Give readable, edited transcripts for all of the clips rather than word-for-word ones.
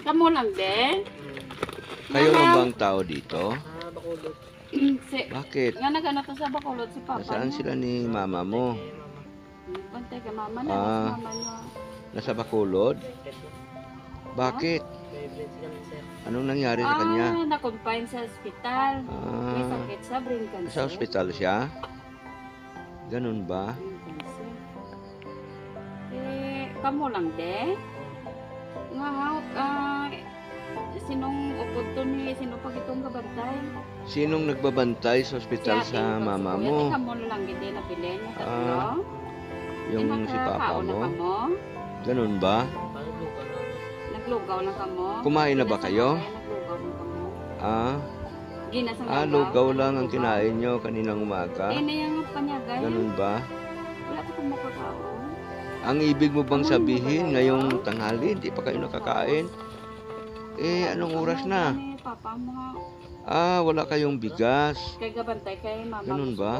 Kamo lang din? Kayo lang bang tao dito? Bakulod. Bakit? Nga nagano to sa Bacolod si Papa Nasaan niya. sila ni mama mo? Bantay ka mama na, Ah. si mama niya. Nasa Bacolod? Bakit? Anong nangyari sa kanya? Na-confine sa ospital. May Ah, sakit sa brain cancer. sa ospital siya? Ganun ba? Brain cancer. Kamo lang din? Nga, sinong upod to ni, sino pag itong kabantay? Sinong nagbabantay sa ospital sa mama mo? Kamo lang din nabilin yung tatlo? Yung si papa Nakakaon na mo? kamo? Ganun ba? Naglugaw lang kamo? Kumain na ba kayo? Naglugaw lang kamo? Ah, Ginasang lugaw lang ang kinain nyo kaninang umaga? na yung panyagay. Ganun ba? Wala pa kong makakaon. Ang ibig mo bang sabihin ngayong tanghali, hindi pa kayo nakakain? Anong oras na? Papa mo. Wala kayong bigas. Kay gabantay kay mama. Ganun ba?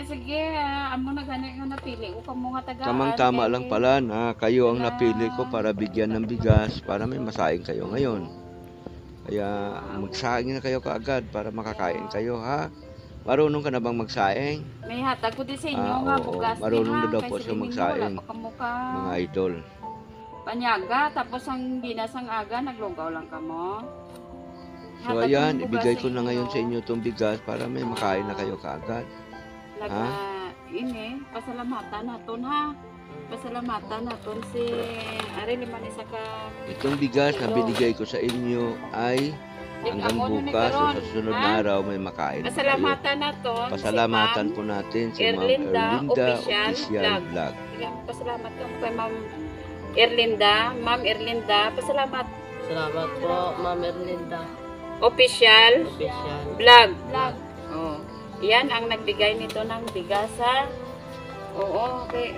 Sige, amo na gani nga napili ko kamo nga tagaan. Tamang-tama lang pala na kayo ang napili ko para bigyan ng bigas para may masaing kayo ngayon. Kaya magsaing na kayo kaagad para makakain kayo, ha? Marunong ka na bang magsaing? May hatag ko din sa inyo nga Oo, bugas. marunong na daw po siya magsaing, mga idol. Panyaga, tapos ang binasang aga, naglugaw lang kamo. So ayan, ibigay ko na ngayon sa inyo itong bigas para may makain na kayo kaagad. Laga, ini, pasalamatan naton ha. Pasalamatan naton si Ari liman isa ka. Itong bigas na binigay ko sa inyo ay hanggang bukas o sa susunod na araw may makain na kayo. Pasalamatan naton. Pasalamatan po natin si Ma'am Erlinda Erlinda Official Official Vlog. Vlog. Pasalamat ko kay Ma'am Erlinda. Ma'am Erlinda, pasalamat. Salamat po, Ma'am Erlinda. Official Official. Vlog. Oh. Yan ang nagbigay nito ng bigas ha. Oo, okay.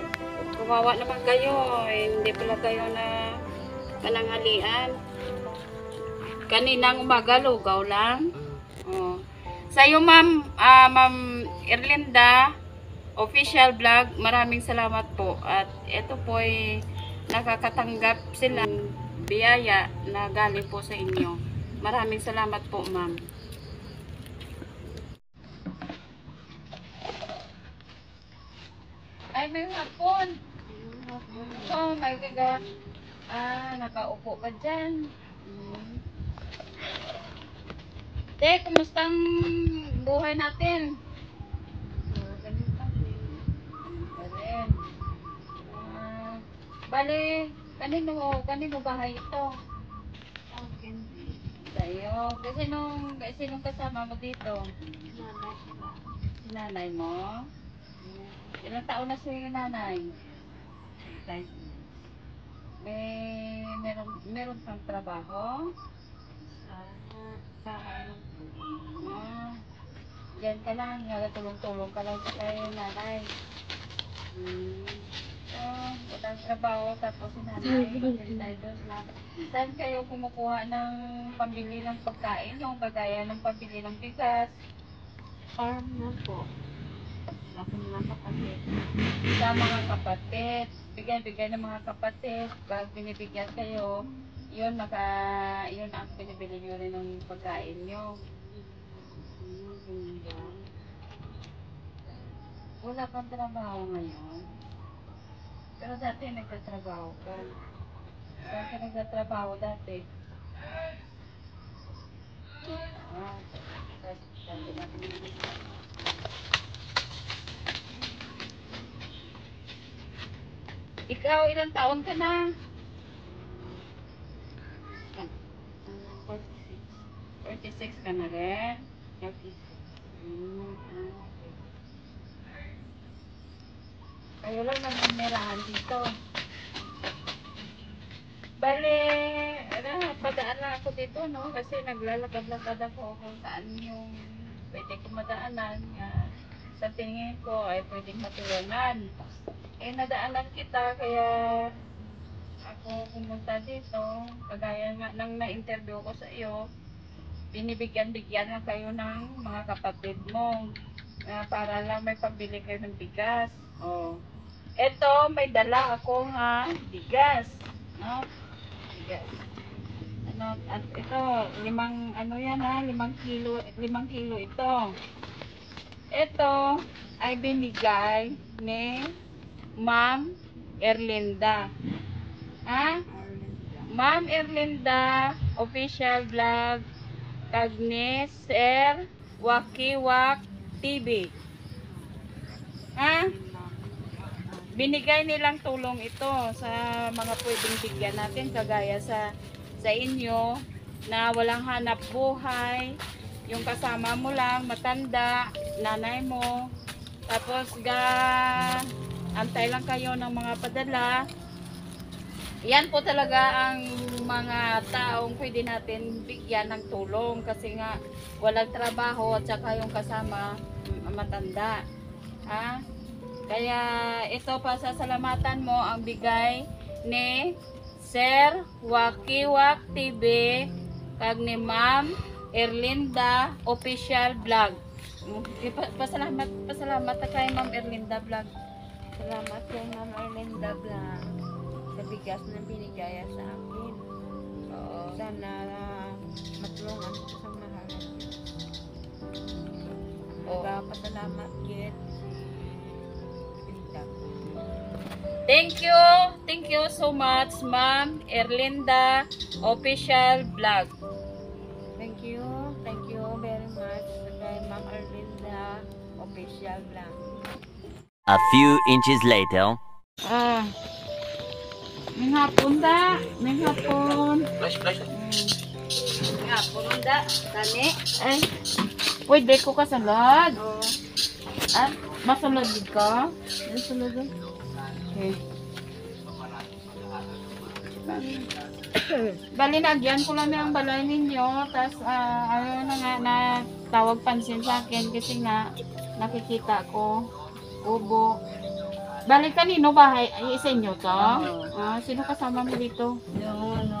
Kumawa naman kayo. Hindi pala kayo na pananghalian. Kaninang umaga, lugaw lang. Oh. Sa'yo, Ma'am Erlinda, Official Vlog, maraming salamat po. At ito po ay nakakatanggap sila ng biyaya na galing po sa inyo. Maraming salamat po, Ma'am. Ay, may hapon. Oh, may kaga. Nakaupo ka dyan. Te, kumusta ang buhay natin? Bale, kanino bahay ito? Sa'yo. Sinong kasama mo dito? Si nanay mo? Ilang taon na si nanay? Meron kang trabaho? Diyan ka lang, tulong-tulong ka lang sa kay nanay. Walang trabaho, tapos si nanay, saan kayo kumukuha ng pambili ng pagkain, yung kagaya ng pambili ng bigas? Farm na po. Ako na kapatid. Sa mga kapatid, bigyan ng mga kapatid, pag binibigyan kayo, yun ang binibili nyo rin ng pagkain nyo. Wala kang trabaho ngayon. Pero dati nagtatrabaho ka. Saan ka nagtatrabaho dati? Ikaw, ilang taon ka na? 46 ka na rin? 46. Kayo lang nagmirahan dito. Bale, padaan lang ako dito, no? Kasi naglalakad-lakad ako kung saan yung pwede ko madaanan. Sa tingin ko ay pwedeng matulungan. Nadaanan kita, kaya ako pumunta dito. Kagaya nga nang na-interview ko sa iyo, binibigyan-bigyan lang kayo ng mga kapatid mo. Para lang may pambili kayo ng bigas. Ito, may dala ako ha, bigas. No? Bigas. Ano, at ito, ano yan ha, 5 kilo ito. Ito ay binigay ni Ma'am Erlinda. Ha? Ma'am Erlinda, official vlog, kagni Sir Wakiwak TV. Ha? Binigay nilang tulong ito sa mga pwedeng bigyan natin, kagaya sa inyo na walang hanap buhay, yung kasama mo lang, matanda, nanay mo, tapos antay lang kayo ng mga padala. Yan po talaga ang mga taong pwede natin bigyan ng tulong kasi nga walang trabaho at saka yung kasama matanda. Ha? Kaya ito, pasasalamatan mo ang bigay ni Sir Wakiwak TV kag ni Ma'am Erlinda official vlog. Pasalamat kay Ma'am Erlinda vlog. Salamat kay Ma'am Erlinda Blanc sa bigas na binigay sa akin. Sana matulungan ko sa mahal. Nagpasalamat kit si Erlinda. Thank you so much Ma'am Erlinda official vlog. Thank you very much kay Ma'am Erlinda official Blanc. A few inches later. May hapon da. May hapon. Nga, punda, tani. Ay, pwede ko kasalad. Ah, masalad ka? Masalad ka? Okay. Bali, nagyan ko lang ang balay ninyo. Tapos, ayaw na nga na tawag pansin sa akin kasi nga nakikita ko ubo. Bali, kanino bahay? Ay, sa inyo to? Sino kasama mo dito? Yung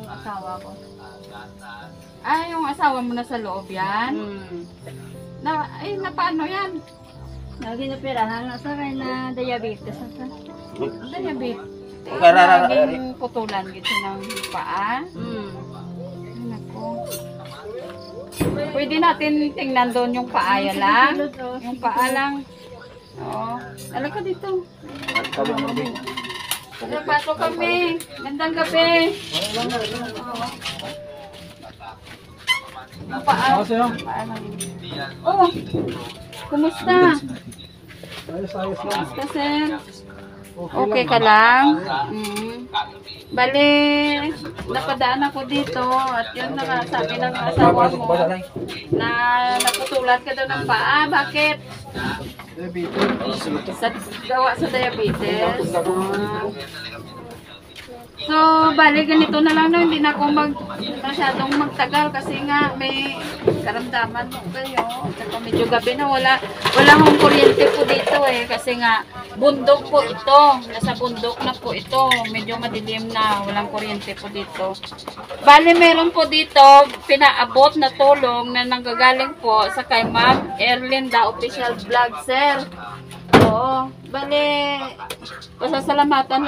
asawa ko. Yung asawa mo na sa loob yan? Na paano yan? Naginapirahan na sa rin na diabetes. Diabetes. Naging putulan gito ng paa. Nako. Pwede natin tingnan doon yung paa lang. Yung paa lang. Oo. Alaka dito. Pasok kami. Gandang gabi. Yung paa. Paa lang. Oh. Kumusta? Kumusta, sir? Okay ka lang? Bali, napadaan ako dito at yun nakasabi ng asawa mo na naputulan ka daw ng paa. Bakit? Gawa sa diabetes. So, bali ganito na lang, no? Hindi na ako masyadong magtagal kasi nga may karamdaman mo kayo. Saka medyo gabi na wala hong kuryente po dito kasi nga bundok po ito. Nasa bundok na po ito. Medyo madilim na. Walang kuryente po dito. Bali, meron po dito pinaabot na tulong na nanggagaling po sa kay Ma'am Erlinda official vlog, sir. Oo. Bali, pasasalamatan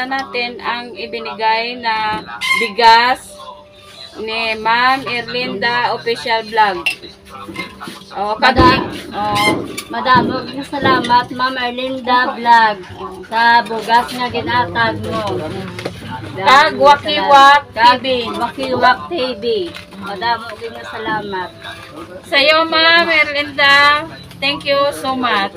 natin ang ibinigay na bigas ni Ma'am Erlinda official vlog. Madamog na salamat, Ma'am Erlinda vlog sa bugas nga ginatag mo. Kag Wakiwak TV. Wakiwak TV. Madamog na salamat. Sa iyo, Ma'am Erlinda, thank you so much.